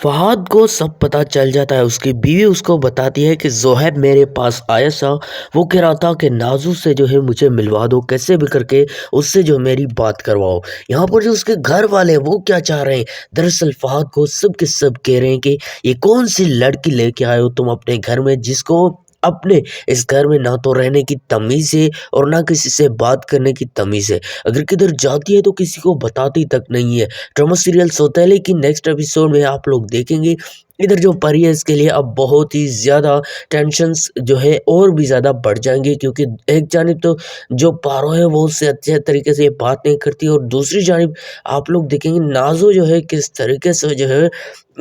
फहाद को सब पता चल जाता है। उसकी बीवी उसको बताती है कि ज़ोहैब मेरे पास आया था। वो कह रहा था कि नाज़ू से जो है मुझे मिलवा दो, कैसे भी करके उससे जो मेरी बात करवाओ। यहाँ पर जो उसके घर वाले हैं वो क्या चाह रहे हैं, दरअसल फहाद को सब के सब कह रहे हैं कि ये कौन सी लड़की लेके आए हो तुम अपने घर में, जिसको अपने इस घर में ना तो रहने की तमीज़ है और ना किसी से बात करने की तमीज़ है। अगर किधर जाती है तो किसी को बताती तक नहीं है। ड्रामा सीरियल सौतेले की नेक्स्ट एपिसोड में आप लोग देखेंगे। इधर जो परी है इसके लिए अब बहुत ही ज़्यादा टेंशन्स जो है और भी ज़्यादा बढ़ जाएंगे, क्योंकि एक जानिब तो जो पारो है वो उससे अच्छे तरीके से बात नहीं करती और दूसरी जानिब आप लोग देखेंगे नाजो जो है किस तरीके से जो है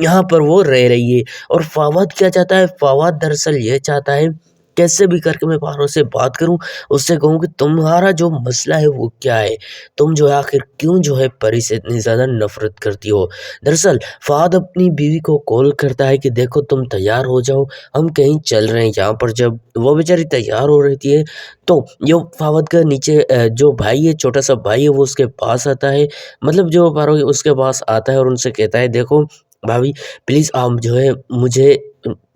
यहाँ पर वो रह रही है। और फवाद क्या चाहता है, फवाद दरअसल ये चाहता है कैसे भी करके मैं पारो से बात करूं, उससे कहूं कि तुम्हारा जो मसला है वो क्या है, तुम जो है आखिर क्यों जो है परी से इतनी ज़्यादा नफरत करती हो। दरअसल फ़ाद अपनी बीवी को कॉल करता है कि देखो तुम तैयार हो जाओ, हम कहीं चल रहे हैं। यहाँ पर जब वो बेचारी तैयार हो रही है तो जो फ़ावद का नीचे जो भाई है, छोटा सा भाई है, वो उसके पास आता है। मतलब जो पारो है उसके पास आता है और उनसे कहता है देखो भाभी प्लीज़ आप जो है मुझे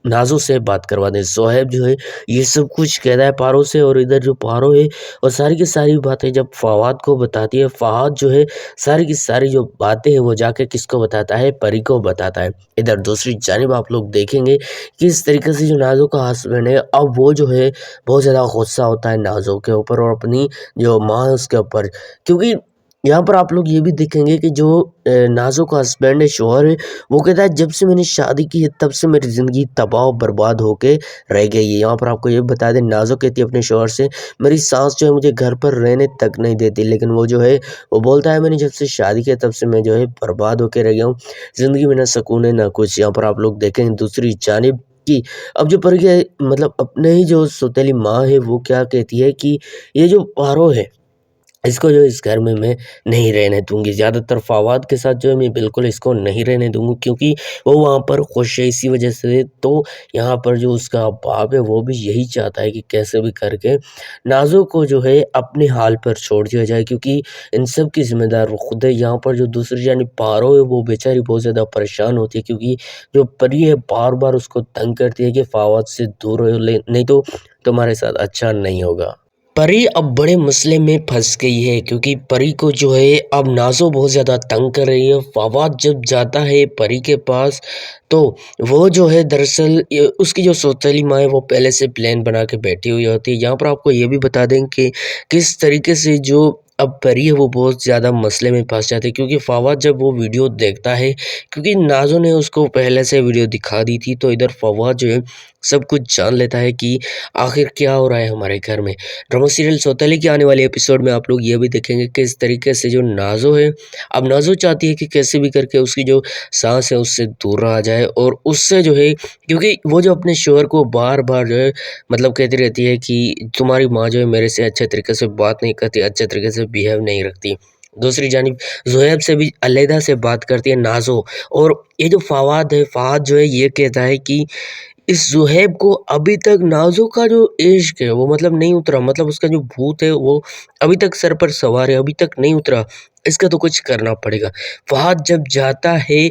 नाज़ो से बात करवा दें। ज़ोहैब जो है ये सब कुछ कह रहा है पारो से, और इधर जो पारो है और सारी की सारी बातें जब फ़वाद को बताती है, फ़वाद जो है सारी की सारी जो बातें हैं वो जाके किसको बताता है, परी को बताता है। इधर दूसरी जानिब आप लोग देखेंगे कि इस तरीके से जो नाज़ो का हस्बैंड है अब वो जो है बहुत ज़्यादा गुस्सा होता है नाज़ो के ऊपर और अपनी जो माँ है उसके ऊपर, क्योंकि यहाँ पर आप लोग ये भी देखेंगे कि जो नाज़ो का हस्बैंड है, शौहर है, वो कहता है जब से मैंने शादी की है तब से मेरी ज़िंदगी तबाह और बर्बाद होके रह गई है। यहाँ पर आपको ये बता दें नाज़ो कहती है अपने शौहर से मेरी सास जो है मुझे घर पर रहने तक नहीं देती, लेकिन वो जो है वो बोलता है मैंने जब से शादी की तब से मैं जो है बर्बाद होके रह गया हूँ, ज़िंदगी में ना सुकून है ना कुछ। यहाँ पर आप लोग देखें दूसरी जानिब कि अब जो परी के मतलब अपने ही जो सौतेली माँ है वो क्या कहती है कि ये जो पारो है इसको जो इस घर में मैं नहीं रहने दूँगी। ज़्यादातर फ़वाद के साथ जो है मैं बिल्कुल इसको नहीं रहने दूँगी, क्योंकि वो वहाँ पर खुश है इसी वजह से। तो यहाँ पर जो उसका बाप है वो भी यही चाहता है कि कैसे भी करके नाज़ो को जो है अपने हाल पर छोड़ दिया जाए, क्योंकि इन सब की ज़िम्मेदार वो खुद है। यहाँ पर जो दूसरी जानिब पारो है वो बेचारी बहुत ज़्यादा परेशान होती है, क्योंकि जो परी है बार-बार उसको तंग करती है कि फ़वाद से दूर रहो, ले नहीं तो तुम्हारे साथ अच्छा नहीं होगा। परी अब बड़े मसले में फंस गई है, क्योंकि परी को जो है अब नाज़ो बहुत ज़्यादा तंग कर रही है। फवाद जब जाता है परी के पास तो वो जो है दरअसल उसकी जो सौतेली माँ है वो पहले से प्लान बना के बैठी हुई होती है। यहाँ पर आपको ये भी बता दें कि किस तरीके से जो अब परी है वो बहुत ज़्यादा मसले में फंस जाती है, क्योंकि फवाद जब वो वीडियो देखता है, क्योंकि नाज़ो ने उसको पहले से वीडियो दिखा दी थी, तो इधर फवाद जो है सब कुछ जान लेता है कि आखिर क्या हो रहा है हमारे घर में। ड्रामा सीरियल सौतेले की आने वाले एपिसोड में आप लोग ये भी देखेंगे कि इस तरीके से जो नाज़ो है, अब नाज़ो चाहती है कि कैसे भी करके उसकी जो सास है उससे दूर रहा जाए, और उससे जो है क्योंकि वो जो अपने शौहर को बार-बार जो है मतलब कहती रहती है कि तुम्हारी माँ जो है मेरे से अच्छे तरीके से बात नहीं करती, अच्छे तरीके से बिहेव नहीं रखती। दूसरी जानिब ज़ोहैब से भी अलहदा से बात करती है नाज़ो, और ये जो फवाद है, फहाद जो है ये कहता है कि इस ज़ुहैब को अभी तक नाज़ो का जो इश्क है वो मतलब नहीं उतरा, मतलब उसका जो भूत है वो अभी तक सर पर सवार है, अभी तक नहीं उतरा। इसका तो कुछ करना पड़ेगा। फ़वाद जब जाता है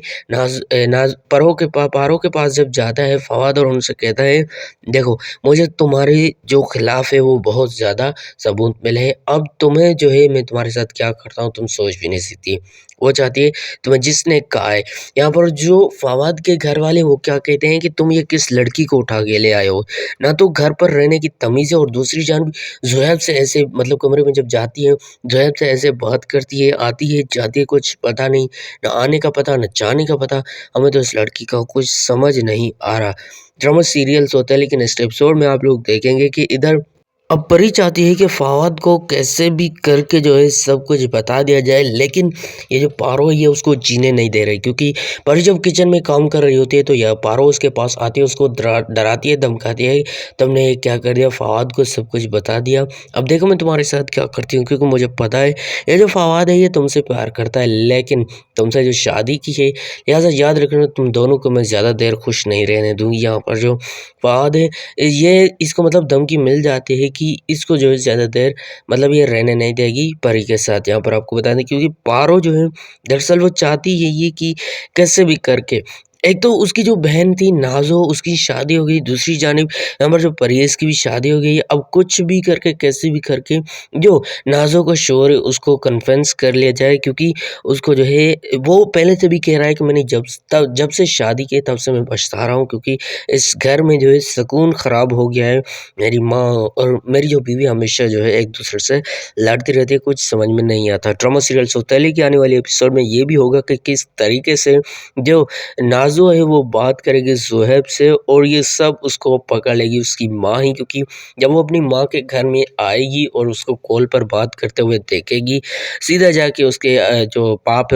पारो के पास जब जाता है फ़वाद, और उनसे कहता है देखो मुझे तुम्हारे जो खिलाफ है वो बहुत ज़्यादा सबूत मिले हैं। अब तुम्हें जो है मैं तुम्हारे साथ क्या करता हूँ तुम सोच भी नहीं सकती। वो चाहती है तुम्हें जिसने कहा है। यहाँ पर जो फवाद के घर वाले वो क्या कहते हैं कि तुम ये किस लड़की को उठा के ले आए हो, ना तो घर पर रहने की तमीज़ है, और दूसरी जानब ज़ुहैब से ऐसे मतलब कमरे में जब जाती है, ज़ुहैब से ऐसे बात करती है, आती है, जाती है, कुछ पता नहीं, ना आने का पता, ना जाने का पता। हमें तो इस लड़की का कुछ समझ नहीं आ रहा। ड्रामा सीरियल्स होता है, लेकिन नेक्स्ट एपिसोड में आप लोग देखेंगे कि इधर अब परी चाहती है कि फवाद को कैसे भी करके जो है सब कुछ बता दिया जाए, लेकिन ये जो पारो है ये उसको जीने नहीं दे रही, क्योंकि परी जब किचन में काम कर रही होती है तो यह पारो उसके पास आती है, उसको डराती है, धमकाती है, तुमने ये क्या कर दिया, फवाद को सब कुछ बता दिया, अब देखो मैं तुम्हारे साथ क्या करती हूँ, क्योंकि मुझे पता है ये जो फवाद है ये तुमसे प्यार करता है, लेकिन तुमसे जो शादी की है लिहाजा याद रखना तुम दोनों को मैं ज़्यादा देर खुश नहीं रहने दूँगी। यहाँ पर जो फवाद है ये इसको मतलब धमकी मिल जाती है कि इसको जो है ज़्यादा देर मतलब ये रहने नहीं देगी परी के साथ। यहाँ पर आपको बता दें क्योंकि पारो जो है दरअसल वो चाहती यही है कि कैसे भी करके एक तो उसकी जो बहन थी नाज़ो उसकी शादी हो गई, दूसरी जानिब हमारे जो परवेज़ की भी शादी हो गई। अब कुछ भी करके कैसे भी करके जो नाज़ो का शौहर है उसको कन्विंस कर लिया जाए क्योंकि उसको जो है वो पहले से भी कह रहा है कि मैंने जब से शादी की तब से मैं पछता रहा हूँ क्योंकि इस घर में जो है सुकून ख़राब हो गया है। मेरी माँ और मेरी जो बीवी हमेशा जो है एक-दूसरे से लड़ती रहती है, कुछ समझ में नहीं आता। ड्रामा सीरियल सौतेली की आने वाली एपिसोड में ये भी होगा कि किस तरीके से जो नाज़ो है वो बात करेगी ज़ोहैब से और ये सब उसको पकड़ लेगी उसकी माँ ही क्योंकि जब वो अपनी माँ के घर में आएगी और उसको कॉल पर बात करते हुए देखेगी, सीधा जाके उसके जो बाप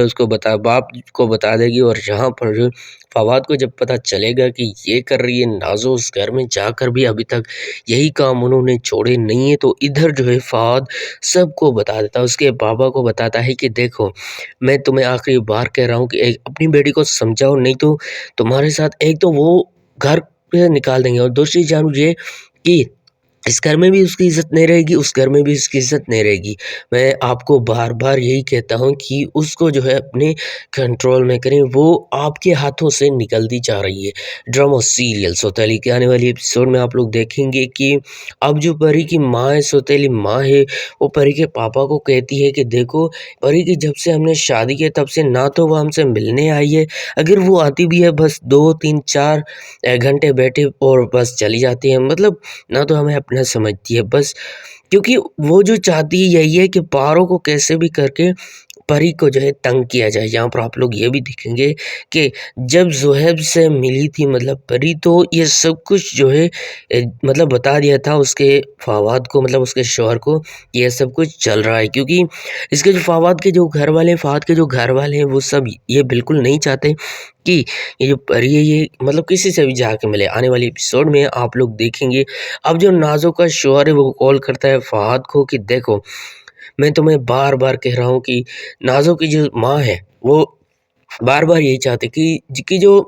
को बता देगी और यहाँ पर फवाद को जब पता चलेगा कि ये कर रही है नाज़ो उस घर में जाकर भी अभी तक यही काम उन्होंने छोड़े नहीं है, तो इधर जो है फवाद सबको बता देता है। उसके बाबा को बताता है कि देखो मैं तुम्हें आखिरी बार कह रहा हूँ कि एक अपनी बेटी को समझाओ नहीं तो तुम्हारे साथ एक तो वो घर पे निकाल देंगे और दूसरी जानू ये कि इस घर में भी उसकी इज़्ज़त नहीं रहेगी, उस घर में भी उसकी इज़्ज़त नहीं रहेगी। मैं आपको बार-बार यही कहता हूँ कि उसको जो है अपने कंट्रोल में करें, वो आपके हाथों से निकलती जा रही है। ड्रामा सीरियल सौतेली के आने वाली एपिसोड में आप लोग देखेंगे कि अब जो परी की माँ है, सौतेली माँ है, वो परी के पापा को कहती है कि देखो परी की जब से हमने शादी की तब से ना तो वो हमसे मिलने आई है, अगर वो आती भी है बस 2, 3, 4 घंटे बैठे और बस चली जाती है। मतलब ना तो हमें अपना समझती है बस क्योंकि वो जो चाहती है यही है कि पारो को कैसे भी करके परी को जो है तंग किया जाए। यहाँ पर आप लोग ये भी देखेंगे कि जब ज़ोहैब से मिली थी मतलब परी तो ये सब कुछ जो है मतलब बता दिया था उसके फवाद को मतलब उसके शौहर को ये सब कुछ चल रहा है क्योंकि इसके जो फवाद के जो घर वाले हैं फवाद के जो घर वाले हैं वो सब ये बिल्कुल नहीं चाहते कि ये जो परी है ये मतलब किसी से भी जाके मिले। आने वाली एपिसोड में आप लोग देखेंगे अब जो नाज़ो का शौहर है वो कॉल करता है फवाद को कि देखो मैं तुम्हें बार-बार कह रहा हूँ कि नाज़ो की जो माँ है, वो बार-बार यही चाहती कि जो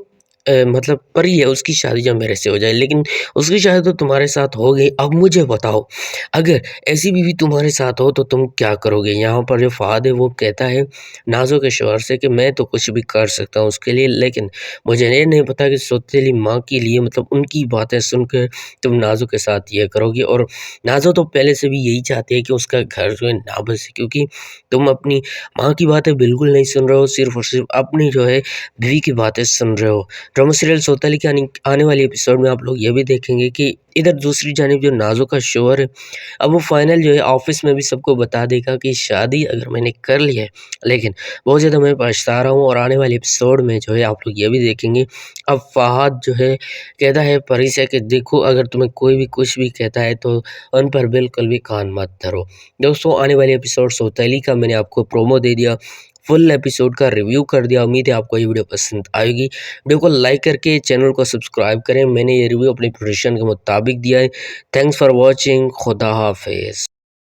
मतलब परी है उसकी शादी जब मेरे से हो जाए, लेकिन उसकी शादी तो तुम्हारे साथ हो गई। अब मुझे बताओ, अगर ऐसी बीवी तुम्हारे साथ हो तो तुम क्या करोगे? यहाँ पर जो फ़हाद है वो कहता है नाज़ो के शौहर से कि मैं तो कुछ भी कर सकता हूँ उसके लिए, लेकिन मुझे ये नहीं पता कि सौतेली माँ के लिए मतलब उनकी बातें सुनकर तुम नाज़ो के साथ ये करोगे और नाज़ो तो पहले से भी यही चाहती है कि उसका घर जो है ना बसे क्योंकि तुम अपनी माँ की बातें बिल्कुल नहीं सुन रहे हो, सिर्फ़ और सिर्फ़ अपनी जो है बीवी की बातें सुन रहे हो। ड्रामा सीरियल सौतेली के आने वाली एपिसोड में आप लोग ये भी देखेंगे कि इधर दूसरी जानिब जो नाज़ो का शौहर है, अब वो फाइनल जो है ऑफ़िस में भी सबको बता देगा कि शादी अगर मैंने कर ली है, लेकिन बहुत ज़्यादा मैं पछता रहा हूँ और आने वाले एपिसोड में जो है आप लोग ये भी देखेंगे, अब फ़हाद जो है कहता है परी से कि देखो अगर तुम्हें कोई भी कुछ भी कहता है तो उन पर बिल्कुल भी कान मत धरो। दोस्तों आने वाले एपिसोड सौतेली का मैंने आपको प्रोमो दे दिया, फुल एपिसोड का रिव्यू कर दिया। उम्मीद है आपको ये वीडियो पसंद आएगी। वीडियो को लाइक करके चैनल को सब्सक्राइब करें। मैंने ये रिव्यू अपने प्रोडिक्शन के मुताबिक दिया है। Thanks for watching. खुदा हाफ़िज़।